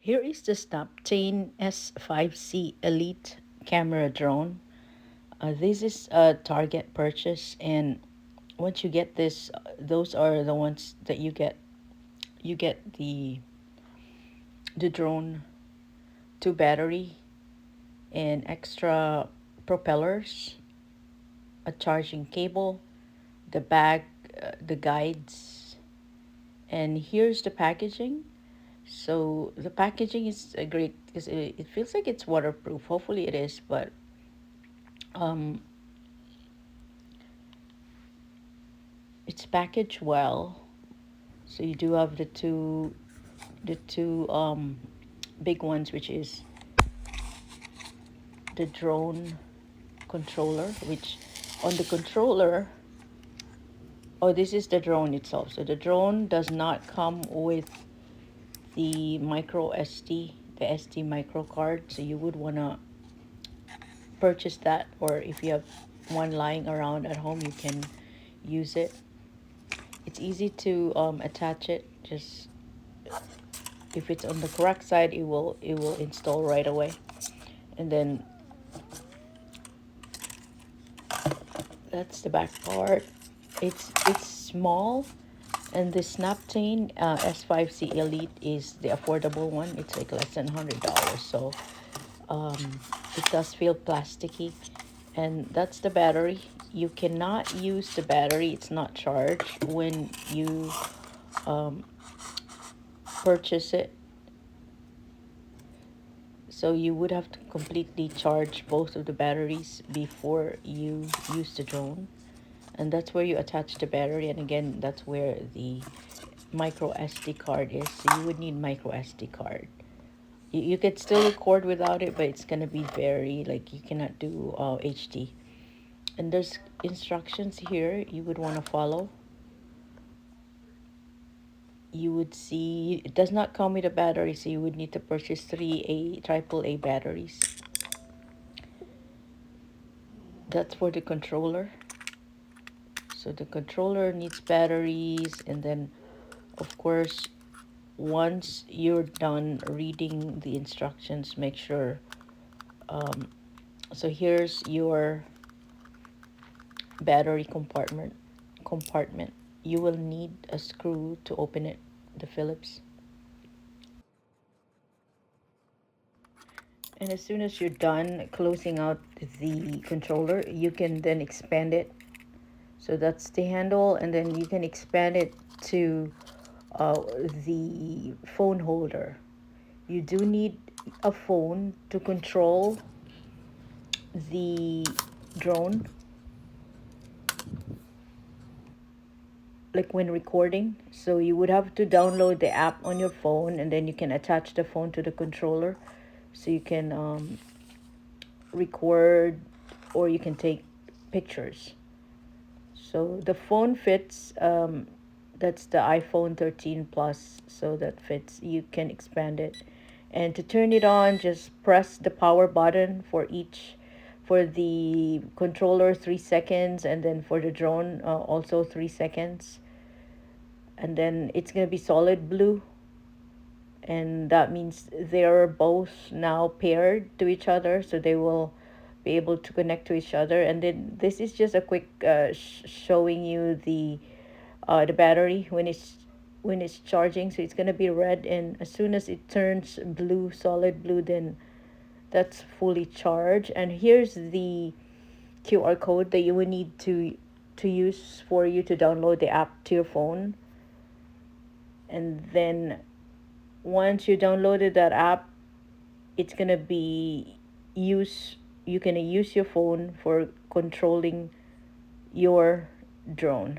Here is the Snaptain S5C Elite camera drone. This is a Target purchase, and once you get this, those are the ones that you get. You get the drone, two battery, and extra propellers, a charging cable, the bag, the guides, and here's the packaging. So the packaging is a great because it feels like it's waterproof. Hopefully it is, but um, it's packaged well. So you do have the two big ones, which is the drone controller, which on the controller, oh, this is the drone itself. So the drone does not come with the micro SD, the SD micro card. So you would want to purchase that, or if you have one lying around at home, you can use it. It's easy to attach it. Just if it's on the correct side, it will install right away. And then that's the back part. It's small, and the Snaptain S5C Elite is the affordable one. It's like less than $100, so it does feel plasticky. And that's the battery. You cannot use the battery, it's not charged when you purchase it. So you would have to completely charge both of the batteries before you use the drone. And that's where you attach the battery. And again, that's where the micro SD card is. So you would need micro SD card. You could still record without it, but it's gonna be very, like, you cannot do HD. And there's instructions here you would want to follow. You would see it does not come with a battery, so you would need to purchase three AAA batteries. That's for the controller. So the controller needs batteries, and then of course once you're done reading the instructions, make sure so here's your battery compartment. You will need a screw to open it, the Phillips. And as soon as you're done closing out the controller, you can then expand it. So that's the handle, and then you can expand it to the phone holder. You do need a phone to control the drone, like when recording. So you would have to download the app on your phone, and then you can attach the phone to the controller, so you can record or you can take pictures. So the phone fits. That's the iPhone 13 Plus, so that fits. You can expand it, and to turn it on, just press the power button for each. For the controller, 3 seconds, and then for the drone, also 3 seconds. And then it's gonna be solid blue, and that means they're both now paired to each other, so they will be able to connect to each other. And then this is just a quick showing you the battery when it's charging. So it's going to be red, and as soon as it turns blue, solid blue, then that's fully charged. And here's the QR code that you will need to use for you to download the app to your phone. And then once you downloaded that app, it's gonna be use you can use your phone for controlling your drone.